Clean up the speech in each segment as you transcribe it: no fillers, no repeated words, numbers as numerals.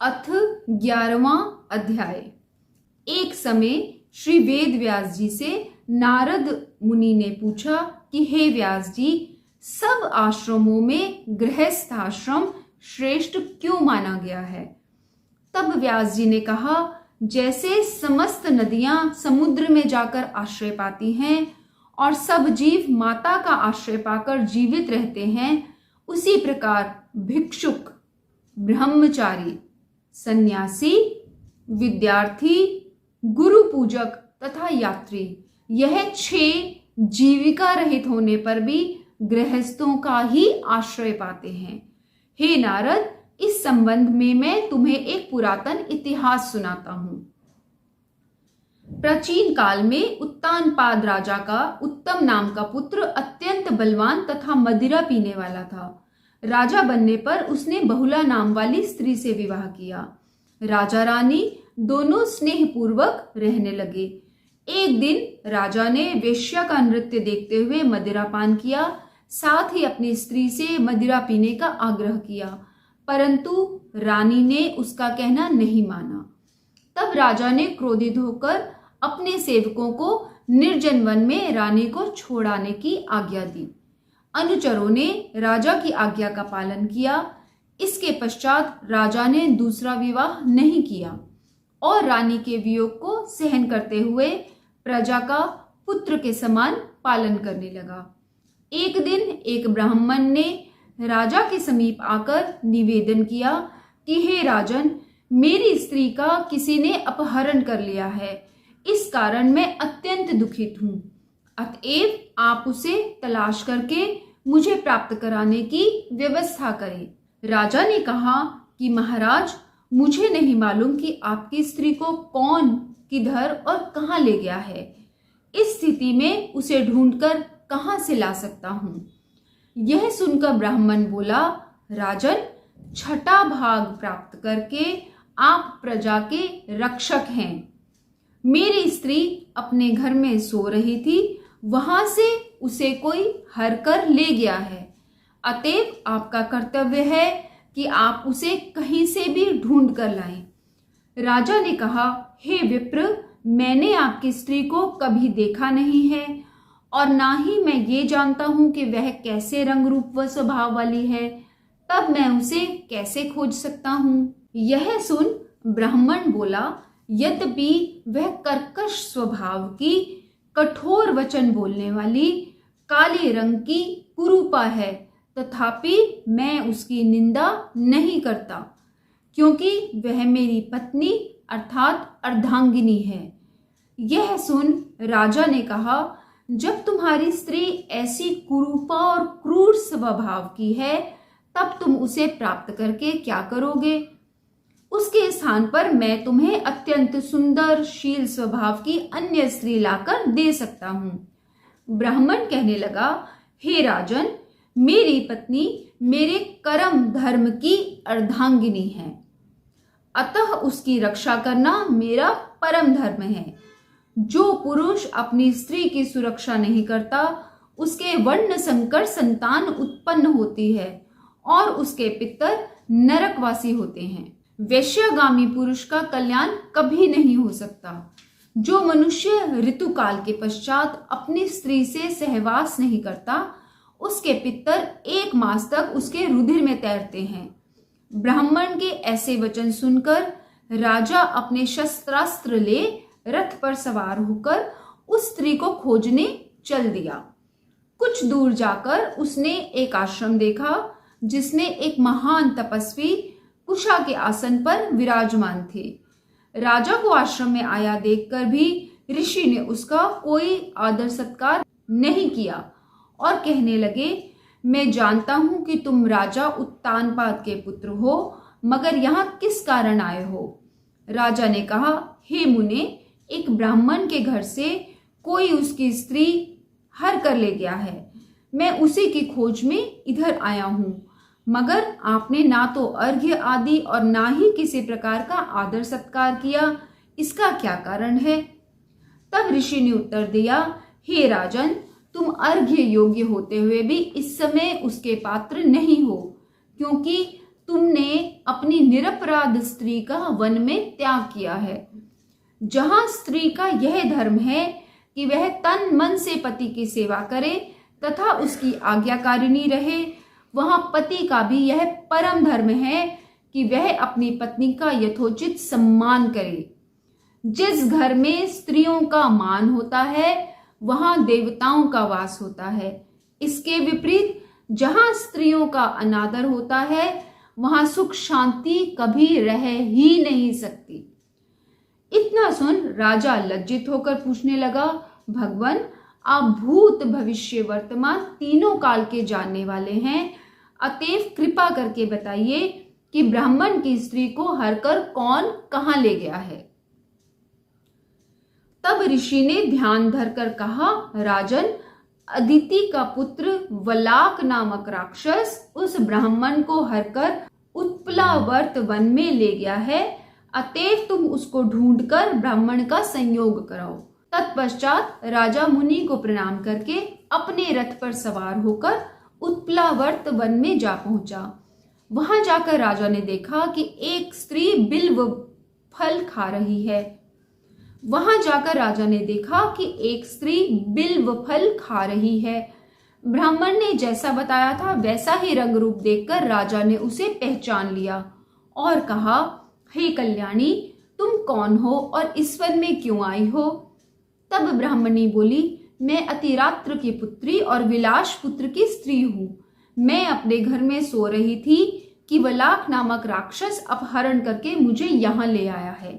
अथ 11वां अध्याय। एक समय श्री वेद व्यास जी से नारद मुनि ने पूछा कि हे व्यास जी, सब आश्रमों में गृहस्थ आश्रम श्रेष्ठ क्यों माना गया है? तब व्यास जी ने कहा, जैसे समस्त नदियां समुद्र में जाकर आश्रय पाती हैं और सब जीव माता का आश्रय पाकर जीवित रहते हैं, उसी प्रकार भिक्षुक, ब्रह्मचारी, सन्यासी, विद्यार्थी, गुरु पूजक तथा यात्री, यह 6 जीविका रहित होने पर भी गृहस्थों का ही आश्रय पाते हैं। हे नारद, इस संबंध में मैं तुम्हें एक पुरातन इतिहास सुनाता हूं। प्राचीन काल में उत्तानपाद राजा का उत्तम नाम का पुत्र अत्यंत बलवान तथा मदिरा पीने वाला था। राजा बनने पर उसने बहुला नाम वाली स्त्री से विवाह किया। राजा रानी दोनों स्नेहपूर्वक रहने लगे। एक दिन राजा ने वेश्या का नृत्य देखते हुए मदिरा पान किया, साथ ही अपनी स्त्री से मदिरा पीने का आग्रह किया, परंतु रानी ने उसका कहना नहीं माना। तब राजा ने क्रोधित होकर अपने सेवकों को निर्जन वन में रानी को छोड़ाने की आज्ञा दी। अनुचरों ने राजा की आज्ञा का पालन किया। इसके पश्चात राजा ने दूसरा विवाह नहीं किया और रानी के वियोग को सहन करते हुए प्रजा का पुत्र के समान पालन करने लगा। एक दिन एक ब्राह्मण ने राजा के समीप आकर निवेदन किया कि हे राजन, मेरी स्त्री का किसी ने अपहरण कर लिया है, इस कारण मैं अत्यंत दुखित हूं। अतएव आप उसे तलाश करके मुझे प्राप्त कराने की व्यवस्था करें। राजा ने कहा कि महाराज, मुझे नहीं मालूम कि आपकी स्त्री को कौन, किधर और कहां ले गया है। इस स्थिति में उसे ढूंढकर कहां से ला सकता हूं? यह सुनकर ब्राह्मण बोला, राजन, 6ठा भाग प्राप्त करके आप प्रजा के रक्षक हैं। मेरी स्त्री अपने घर में सो रही थी, वहां से उसे कोई हर कर ले गया है। अतएव आपका कर्तव्य है कि आप उसे कहीं से भी ढूंढ कर लाएं। राजा ने कहा, हे विप्र, मैंने आपकी स्त्री को कभी देखा नहीं है और ना ही मैं ये जानता हूं कि वह कैसे रंग रूप व स्वभाव वाली है, तब मैं उसे कैसे खोज सकता हूं? यह सुन ब्राह्मण बोला, यद्यपि वह कर्कश स्वभाव की, कठोर वचन बोलने वाली, काले रंग की कुरूपा है, तथापि मैं उसकी निंदा नहीं करता, क्योंकि वह मेरी पत्नी अर्थात अर्धांगिनी है। यह सुन राजा ने कहा, जब तुम्हारी स्त्री ऐसी कुरूपा और क्रूर स्वभाव की है, तब तुम उसे प्राप्त करके क्या करोगे? उसके स्थान पर मैं तुम्हें अत्यंत सुंदर शील स्वभाव की अन्य स्त्री लाकर दे सकता हूं। ब्राह्मण कहने लगा, हे राजन, मेरी पत्नी मेरे कर्म धर्म की अर्धांगिनी है, अतः उसकी रक्षा करना मेरा परम धर्म है। जो पुरुष अपनी स्त्री की सुरक्षा नहीं करता, उसके वर्ण संकर संतान उत्पन्न होती है और उसके पितर नरकवासी होते हैं। वैश्यगामी पुरुष का कल्याण कभी नहीं हो सकता। जो मनुष्य ऋतुकाल के पश्चात अपनी स्त्री से सहवास नहीं करता, उसके पितर 1 मास तक उसके रुधिर में तैरते हैं। ब्राह्मण के ऐसे वचन सुनकर राजा अपने शस्त्रास्त्र ले रथ पर सवार होकर उस स्त्री को खोजने चल दिया। कुछ दूर जाकर उसने एक आश्रम देखा, जिसमें एक महान तपस्वी कुशा के आसन पर विराजमान थे। राजा को आश्रम में आया देखकर भी ऋषि ने उसका कोई आदर सत्कार नहीं किया और कहने लगे, मैं जानता हूं कि तुम राजा उत्तानपाद के पुत्र हो, मगर यहाँ किस कारण आए हो? राजा ने कहा, हे मुने, एक ब्राह्मण के घर से कोई उसकी स्त्री हर कर ले गया है। मैं उसी की खोज में इधर आया हूं, मगर आपने ना तो अर्घ्य आदि और ना ही किसी प्रकार का आदर सत्कार किया, इसका क्या कारण है? तब ऋषि ने उत्तर दिया, हे राजन, तुम अर्घ्य योग्य होते हुए भी इस समय उसके पात्र नहीं हो, क्योंकि तुमने अपनी निरपराध स्त्री का वन में त्याग किया है। जहां स्त्री का यह धर्म है कि वह तन मन से पति की सेवा करे तथा उसकी आज्ञाकारिणी रहे, वहां पति का भी यह परम धर्म है कि वह अपनी पत्नी का यथोचित सम्मान करे। जिस घर में स्त्रियों का मान होता है वहां देवताओं का वास होता है। इसके विपरीत जहां स्त्रियों का अनादर होता है वहां सुख शांति कभी रह ही नहीं सकती। इतना सुन राजा लज्जित होकर पूछने लगा, भगवान, आप भूत भविष्य वर्तमान तीनों काल के जानने वाले हैं, अतएव कृपा करके बताइए कि ब्राह्मण की स्त्री को हरकर कौन कहां ले गया है। तब ऋषि ने ध्यान धरकर कहा, राजन, अदिति का पुत्र वलाक नामक राक्षस उस ब्राह्मण को हरकर उत्पलावर्त वन में ले गया है, अतएव तुम उसको ढूंढकर ब्राह्मण का संयोग कराओ। तत्पश्चात राजा मुनि को प्रणाम करके अपने रथ पर सवार होकर उत्पलावर्त वन में जा पहुंचा। वहां जाकर राजा ने देखा कि एक स्त्री बिल्व फल खा रही है। ब्राह्मण ने जैसा बताया था वैसा ही रंग रूप देखकर राजा ने उसे पहचान लिया और कहा, हे कल्याणी, तुम कौन हो और इस वन में क्यों आई हो? तब ब्राह्मणी बोली, मैं अतिरात्र की पुत्री और विलास पुत्र की स्त्री हूँ। मैं अपने घर में सो रही थी कि वलाक नामक राक्षस अपहरण करके मुझे यहाँ ले आया है।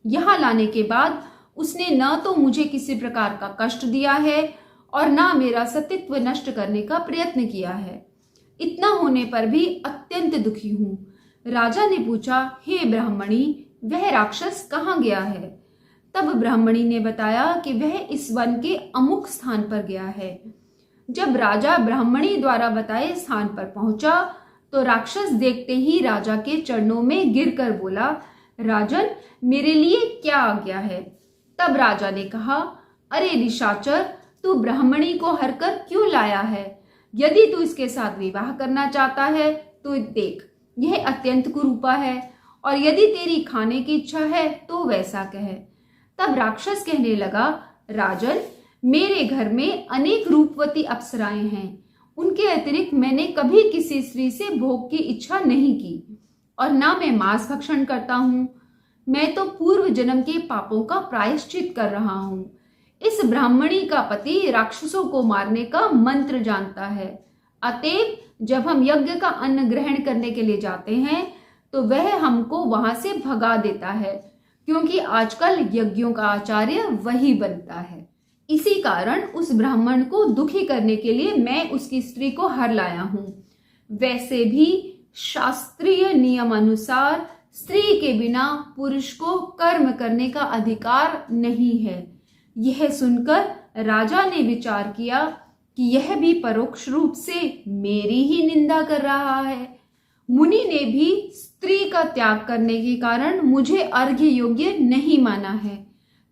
यहाँ लाने के बाद उसने न तो मुझे किसी प्रकार का कष्ट दिया है और न मेरा सतीत्व नष्ट करने का प्रयत्न किया है। इतना होने पर भी अत्यंत दुखी हूँ। राजा ने पूछा, हे ब्राह्मणी, वह राक्षस कहाँ गया है? तब ब्राह्मणी ने बताया कि वह इस वन के अमुक स्थान पर गया है। जब राजा ब्राह्मणी द्वारा बताए स्थान पर पहुंचा तो राक्षस देखते ही राजा के चरणों में गिरकर बोला, राजन, मेरे लिए क्या आज्ञा है? तब राजा ने कहा, अरे निशाचर, तू ब्राह्मणी को हरकर क्यों लाया है? यदि तू इसके साथ विवाह करना चाहता है तो देख, यह अत्यंत कुरूपा है, और यदि तेरी खाने की इच्छा है तो वैसा कह। तब राक्षस कहने लगा, राजन, मेरे घर में अनेक रूपवती अप्सराएं हैं। उनके अतिरिक्त मैंने कभी किसी स्त्री से भोग की इच्छा नहीं की और ना मैं मांस भक्षण करता हूँ। मैं तो पूर्व जन्म के पापों का प्रायश्चित कर रहा हूँ। इस ब्राह्मणी का पति राक्षसों को मारने का मंत्र जानता है, अतएव जब हम यज्ञ का अन्न ग्रहण करने के लिए जाते हैं तो वह हमको वहां से भगा देता है, क्योंकि आजकल यज्ञों का आचार्य वही बनता है। इसी कारण उस ब्राह्मण को दुखी करने के लिए मैं उसकी स्त्री को हर लाया हूँ। वैसे भी शास्त्रीय नियम अनुसार स्त्री के बिना पुरुष को कर्म करने का अधिकार नहीं है। यह सुनकर राजा ने विचार किया कि यह भी परोक्ष रूप से मेरी ही निंदा कर रहा है। मुनि ने भी स्त्री का त्याग करने के कारण मुझे अर्घ्य योग्य नहीं माना है।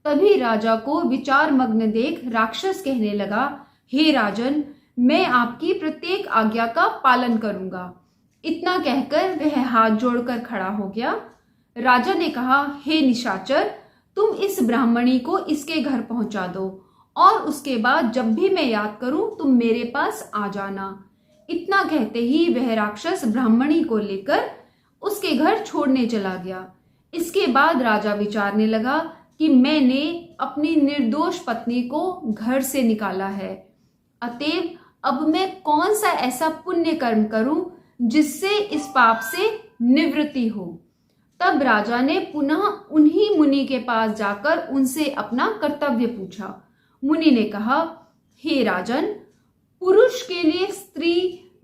तभी राजा को विचार मग्न देख राक्षस कहने लगा, हे राजन, मैं आपकी प्रत्येक आज्ञा का पालन करूंगा। इतना कहकर वह हाथ जोड़कर खड़ा हो गया। राजा ने कहा, हे निशाचर, तुम इस ब्राह्मणी को इसके घर पहुंचा दो और उसके बाद जब भी मैं याद करूं तुम मेरे पास आ जाना। इतना कहते ही वह राक्षस ब्राह्मणी को लेकर उसके घर छोड़ने चला गया। इसके बाद राजा विचारने लगा कि मैंने अपनी निर्दोष पत्नी को घर से निकाला है, अतएव अब मैं कौन सा ऐसा पुण्य कर्म करूं जिससे इस पाप से निवृत्ति हो। तब राजा ने पुनः उन्हीं मुनि के पास जाकर उनसे अपना कर्तव्य पूछा। मुनि ने कहा, हे राजन, पुरुष के लिए स्त्री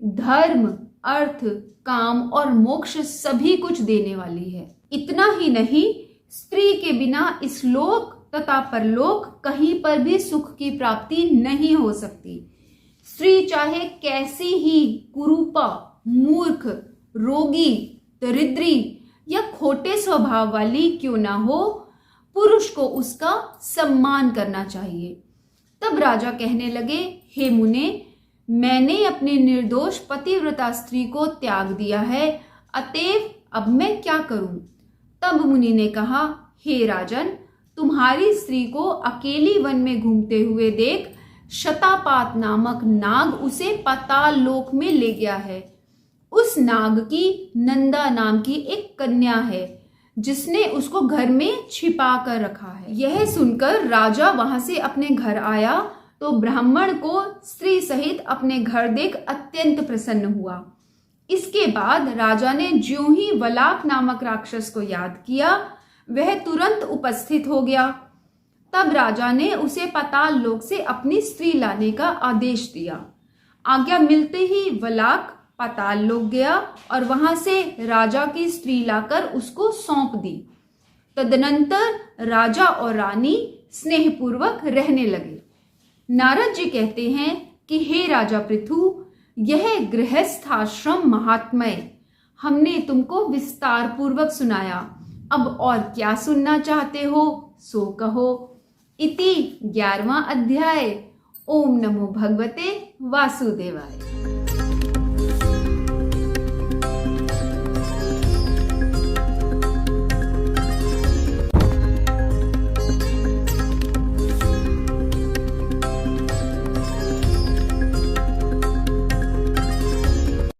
धर्म, अर्थ, काम और मोक्ष सभी कुछ देने वाली है। इतना ही नहीं, स्त्री के बिना इस लोक तथा परलोक कहीं पर भी सुख की प्राप्ति नहीं हो सकती। स्त्री चाहे कैसी ही कुरूपा, मूर्ख, रोगी, दरिद्री या खोटे स्वभाव वाली क्यों ना हो, पुरुष को उसका सम्मान करना चाहिए। तब राजा कहने लगे, हे मुने, मैंने अपनी निर्दोष पतिव्रता स्त्री को त्याग दिया है, अतएव अब मैं क्या करूं? तब मुनि ने कहा, हे राजन, तुम्हारी स्त्री को अकेली वन में घूमते हुए देख शतापात नामक नाग उसे पाताल लोक में ले गया है। उस नाग की नंदा नाम की एक कन्या है जिसने उसको घर में छिपा कर रखा है। यह सुनकर राजा वहां से अपने घर आया तो ब्राह्मण को स्त्री सहित अपने घर देख अत्यंत प्रसन्न हुआ। इसके बाद राजा ने ज्यों ही वलाक नामक राक्षस को याद किया, वह तुरंत उपस्थित हो गया। तब राजा ने उसे पाताल लोक से अपनी स्त्री लाने का आदेश दिया। आज्ञा मिलते ही वलाक पाताल लोक गया और वहां से राजा की स्त्री लाकर उसको सौंप दी। तदनंतर राजा और रानी स्नेहपूर्वक रहने लगे। नारद जी कहते हैं कि हे राजा पृथु, यह गृहस्थाश्रम महात्म्य हमने तुमको विस्तार पूर्वक सुनाया। अब और क्या सुनना चाहते हो सो कहो। इति 11वां अध्याय। ओम नमो भगवते वासुदेवाय।